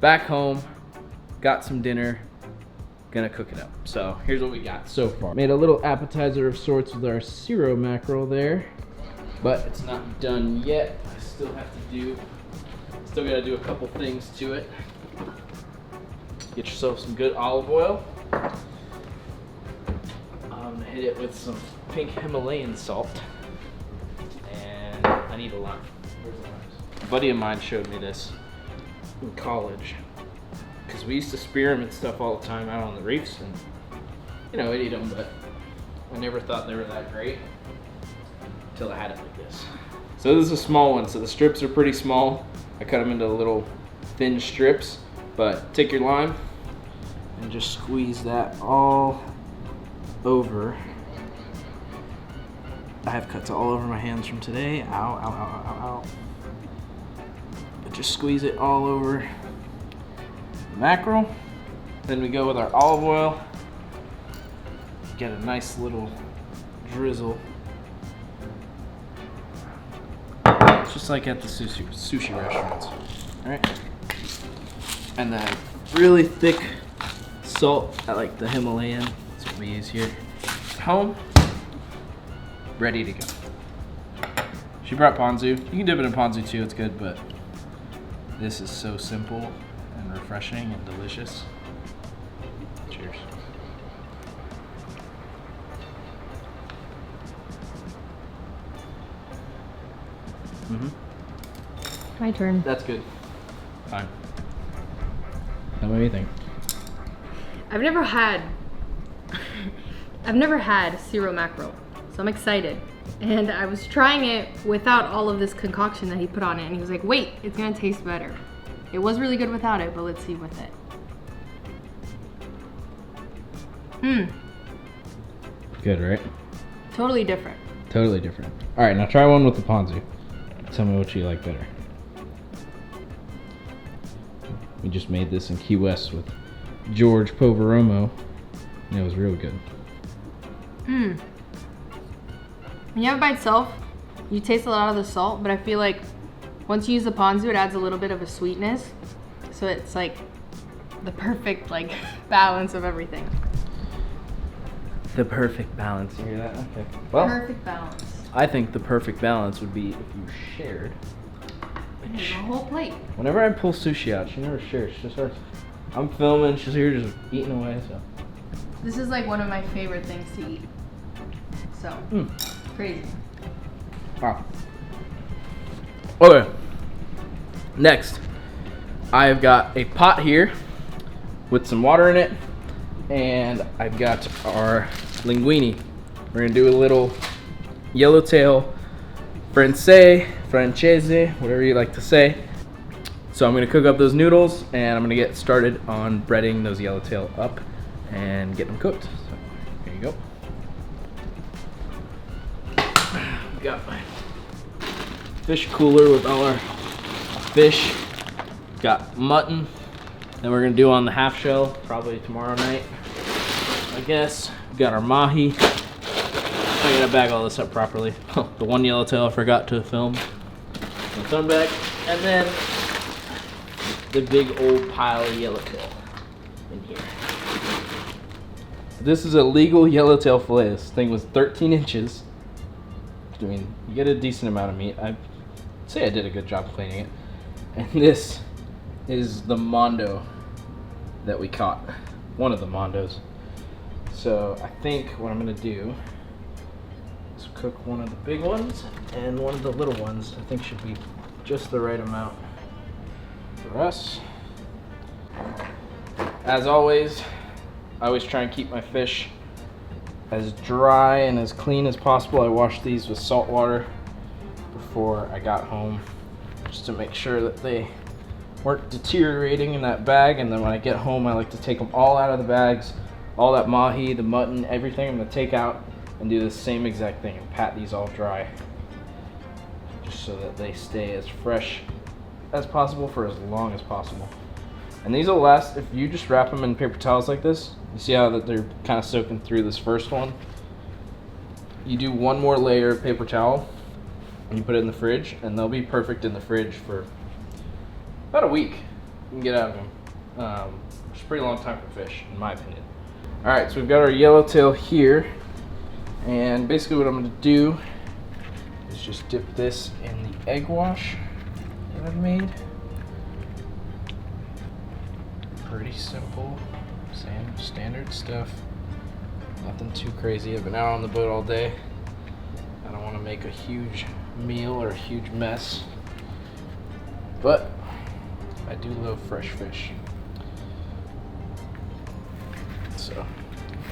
back home, got some dinner, gonna cook it up. So here's what we got so far. Made a little appetizer of sorts with our Ciro mackerel there, but it's not done yet. I still gotta do a couple things to it. Get yourself some good olive oil. I'm gonna hit it with some pink Himalayan salt. And I need a lime. Where's the limes? A buddy of mine showed me this in college, because we used to spear them and stuff all the time out on the reefs, and you know, I'd eat them, but I never thought they were that great until I had it like this. So this is a small one, so the strips are pretty small. I cut them into little thin strips, but take your lime and just squeeze that all over. I have cuts all over my hands from today. Ow, ow, ow, ow, ow. But just squeeze it all over the mackerel. Then we go with our olive oil. Get a nice little drizzle. Just like at the sushi restaurants. All right. And then really thick salt. I like the Himalayan. That's what we use here. Home. Ready to go. She brought ponzu. You can dip it in ponzu too, it's good, but this is so simple and refreshing and delicious. Cheers.
My turn.
That's good. Fine. Now what do you think?
I've never had Ciro mackerel, so I'm excited. And I was trying it without all of this concoction that he put on it, and he was like, wait, it's gonna taste better. It was really good without it, but let's see with it.
Good, right?
Totally different.
Totally different. All right, now try one with the ponzu. Tell me what you like better. We just made this in Key West with George Poveromo, and it was real good.
When you have it by itself, you taste a lot of the salt, but I feel like once you use the ponzu, it adds a little bit of a sweetness. So it's like the perfect like balance of everything.
The perfect balance. You hear that? Okay. Well,
Perfect balance.
I think the perfect balance would be if you shared.
The whole plate.
Whenever I pull sushi out, she never shares. She just starts. I'm filming. She's here just eating away. So.
This is like one of my favorite things to eat. So crazy.
Wow. Okay. Next, I've got a pot here with some water in it, and I've got our linguine. We're gonna do a little yellowtail francese, whatever you like to say. So I'm gonna cook up those noodles, and I'm gonna get started on breading those yellowtail up and get them cooked. So here you go. Got my fish cooler with all our fish. Got mutton that we're gonna do on the half shell probably tomorrow night, I guess. Got our mahi. I gotta bag all this up properly. The one yellowtail I forgot to film. My thumb bag, and then the big old pile of yellowtail in here. This is a legal yellowtail fillet. This thing was 13 inches. I mean, you get a decent amount of meat. I'd say I did a good job cleaning it. And this is the mondo that we caught. One of the mondos. So I think what I'm gonna do is cook one of the big ones, and one of the little ones I think should be just the right amount for us. As always, I always try and keep my fish as dry and as clean as possible. I washed these with salt water before I got home, just to make sure that they weren't deteriorating in that bag. And then when I get home, I like to take them all out of the bags, all that mahi, the mutton, everything I'm gonna take out, and do the same exact thing and pat these all dry, just so that they stay as fresh as possible for as long as possible. And these will last, if you just wrap them in paper towels like this. You see how that they're kind of soaking through this first one? You do one more layer of paper towel and you put it in the fridge, and they'll be perfect in the fridge for about a week. You can get out of them. It's a pretty long time for fish, in my opinion. All right, so we've got our yellowtail here, and basically what I'm gonna do is just dip this in the egg wash that I've made. Pretty simple, standard stuff. Nothing too crazy. I've been out on the boat all day. I don't want to make a huge meal or a huge mess, but I do love fresh fish. So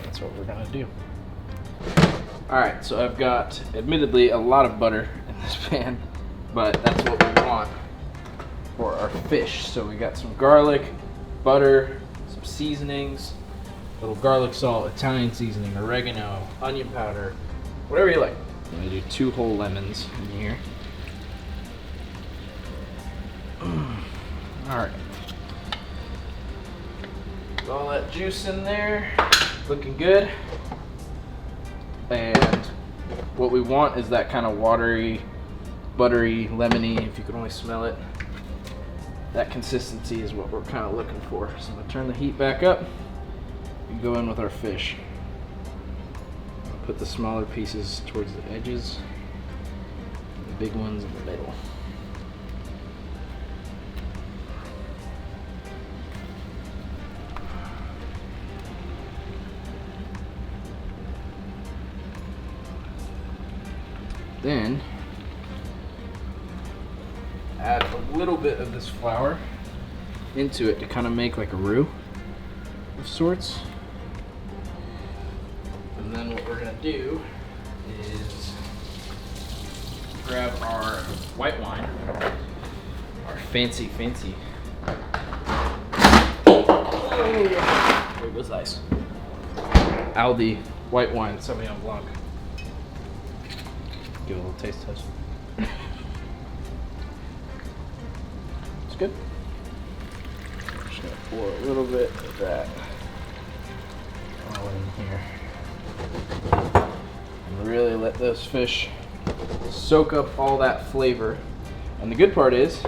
that's what we're gonna do. All right, so I've got, admittedly, a lot of butter in this pan, but that's what we want for our fish. So we got some garlic, butter, some seasonings, little garlic salt, Italian seasoning, oregano, onion powder, whatever you like. I'm gonna do 2 whole lemons in here. All right. Got all that juice in there, looking good. And what we want is that kind of watery, buttery, lemony, if you could only smell it. That consistency is what we're kind of looking for. So I'm gonna turn the heat back up and go in with our fish. I'll put the smaller pieces towards the edges, and the big ones in the middle. Then add a little bit of this flour into it to kind of make like a roux of sorts. And then what we're gonna do is grab our white wine, our fancy. Oh, where goes ice? Aldi white wine, Sauvignon Blanc. Give it a little taste test. It's good. I'm just gonna pour a little bit of that all in here. And really let those fish soak up all that flavor. And the good part is,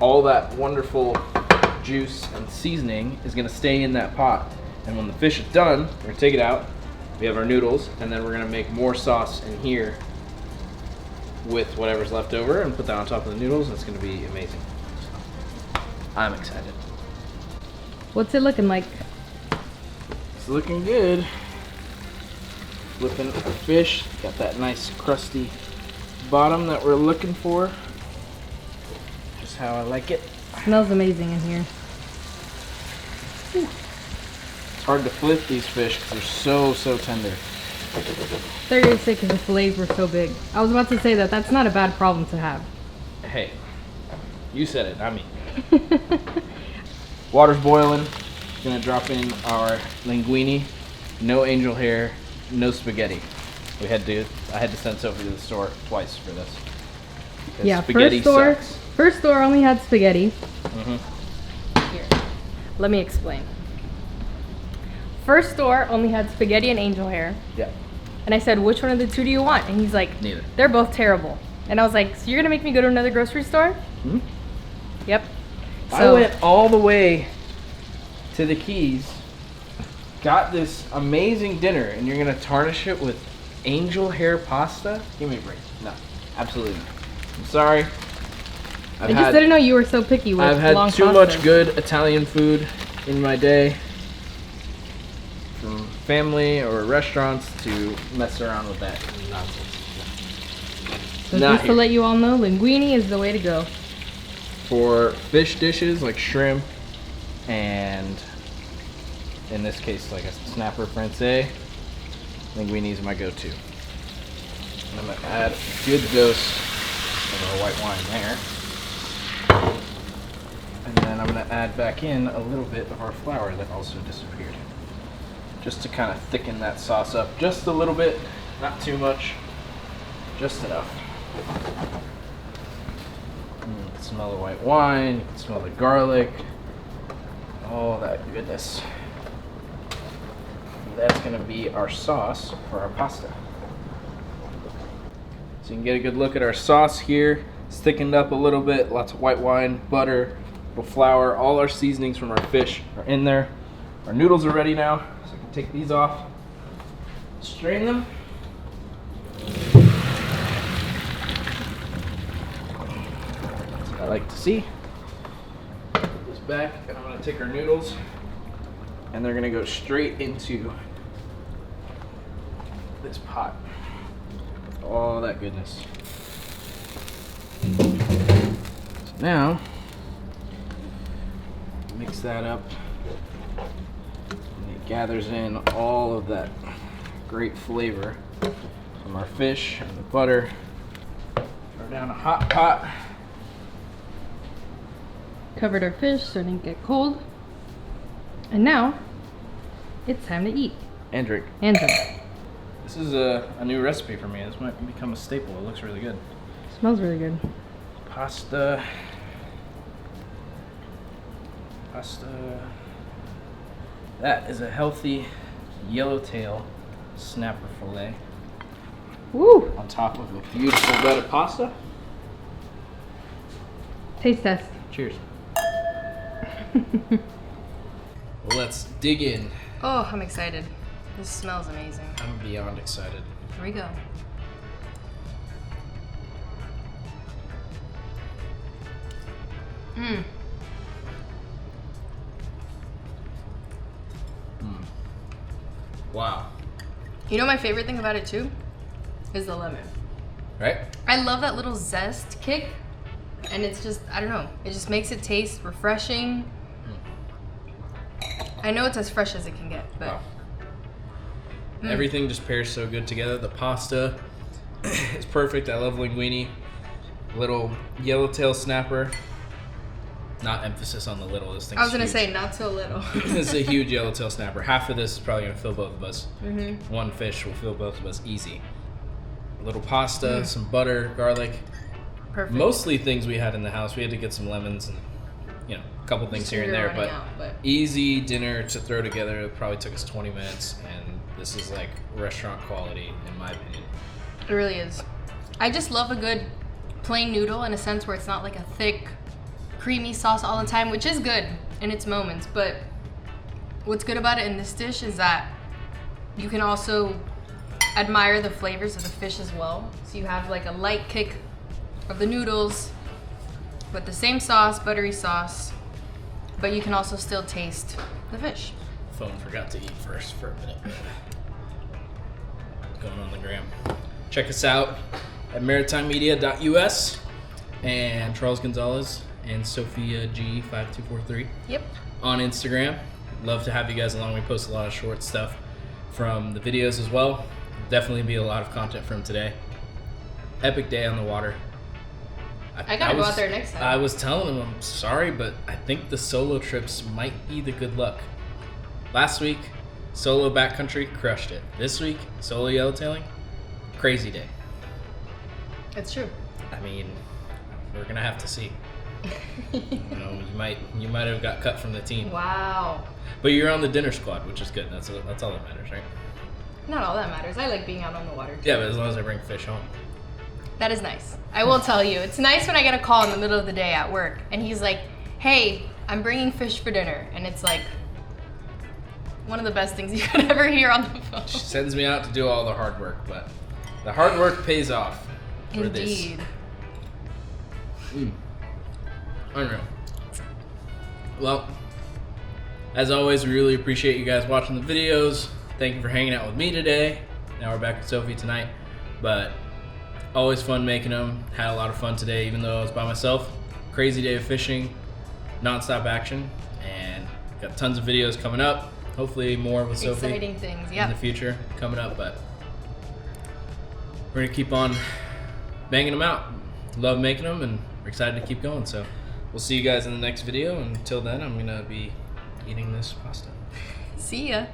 all that wonderful juice and seasoning is gonna stay in that pot. And when the fish is done, we're gonna take it out, We have our noodles, and then we're gonna make more sauce in here with whatever's left over and put that on top of the noodles. It's gonna be amazing. I'm excited.
What's it looking like?
It's looking good. Flipping our fish. Got that nice crusty bottom that we're looking for. Just how I like it.
Smells amazing in here.
It's hard to flip these fish because they're so tender.
They're gonna say because the fillets were so big. I was about to say that that's not a bad problem to have.
Hey, you said it, not me. Water's boiling. Gonna drop in our linguine. No angel hair, no spaghetti. I had to send Sophia to the store twice for this. Because
Yeah,
spaghetti sucks.
first store only had spaghetti.
Mm-hmm.
Here, let me explain. First store only had spaghetti and angel hair.
Yeah.
And I said, which one of the two do you want? And he's like,
Neither.
they're both terrible. And I was like, so you're gonna make me go to another grocery store?
Hmm?
Yep.
I went all the way to the Keys, got this amazing dinner, and you're gonna tarnish it with angel hair pasta? Give me a break. No, absolutely not. I'm sorry.
I just didn't know you were so picky with
I've had
long
too
pasta.
much good Italian food in my day, from family or restaurants, to mess around with that nonsense.
So
Not
just to
here.
let you all know, linguine is the way to go.
For fish dishes like shrimp and in this case like a snapper francais, linguine is my go-to. And I'm gonna add a good dose of our white wine there. And then I'm gonna add back in a little bit of our flour that also disappeared. Just to kind of thicken that sauce up just a little bit, not too much, just enough. You can smell the white wine, you can smell the garlic, all that goodness. That's gonna be our sauce for our pasta. So you can get a good look at our sauce here. It's thickened up a little bit, lots of white wine, butter, little flour, all our seasonings from our fish are in there. Our noodles are ready now, so I can take these off, strain them. That's what I like to see. Put this back, and I'm gonna take our noodles, and they're gonna go straight into this pot. All that goodness. So now, mix that up, and it gathers in all of that great flavor from our fish and the butter. Throw down a hot pot.
Covered our fish so it didn't get cold. And now, it's time to eat.
And drink.
And drink.
This is a new recipe for me. This might become a staple. It looks really good.
Smells really good.
Pasta. That is a healthy yellowtail snapper fillet
Woo!
on top of a beautiful bed of pasta.
Taste test.
Cheers. Let's dig in.
Oh, I'm excited. This smells amazing.
I'm beyond excited.
Here we go. Mmm.
Wow.
You know my favorite thing about it too? Is the lemon.
Right?
I love that little zest kick. And it's just, I don't know, it just makes it taste refreshing. I know it's as fresh as it can get, but
Wow. Everything just pairs so good together. The pasta is perfect. I love linguine. Little yellowtail snapper. Not emphasis on the little. This thing's
I was gonna
huge.
say not so little.
This is a huge yellowtail snapper. Half of this is probably gonna fill both of us.
Mm-hmm.
One fish will fill both of us easy. A little pasta, some butter, garlic.
Perfect.
Mostly things we had in the house. We had to get some lemons and, you know, a couple things here and there.
Running
But
out, but
easy dinner to throw together. It probably took us 20 minutes. And this is like restaurant quality, in my opinion.
it really is. I just love a good plain noodle in a sense where it's not like a thick, creamy sauce all the time, which is good in its moments. But what's good about it in this dish is that You can also admire the flavors of the fish as well. So you have like a light kick of the noodles with the same sauce, buttery sauce, but you can also still taste the fish.
Phone forgot to eat first for a minute. Going on the gram. Check us out at maritimemedia.us and Charles Gonzalez and Sophia G5243
Yep.
on Instagram. Love to have you guys along. We post a lot of short stuff from the videos as well. Definitely be a lot of content from today. Epic day on the water.
I gotta go out there next time.
I was telling him, I'm sorry, but I think the solo trips might be the good luck. Last week, solo backcountry, crushed it. This week, solo yellowtailing, crazy day.
It's true.
I mean, we're gonna have to see. You know, you might have got cut from the team.
Wow.
But you're on the dinner squad, which is good. That's all that matters, right?
Not all that matters. I like being out on the water.
Yeah, but as long as I bring fish home.
That is nice. I will tell you, it's nice when I get a call in the middle of the day at work and he's like, hey, I'm bringing fish for dinner. And it's like one of the best things you could ever hear on the phone.
She sends me out to do all the hard work, but the hard work pays off for
Indeed.
this. Unreal. Well, as always, we really appreciate you guys watching the videos. Thank you for hanging out with me today. Now we're back with Sophie tonight, but always fun making them. Had a lot of fun today, even though I was by myself. Crazy day of fishing, non-stop action, and got tons of videos coming up. Hopefully more with Sophie.
Exciting things,
In
yeah.
the future coming up, but we're gonna keep on banging them out. Love making them, and we're excited to keep going. So we'll see you guys in the next video. Until then, I'm gonna be eating this pasta.
See ya.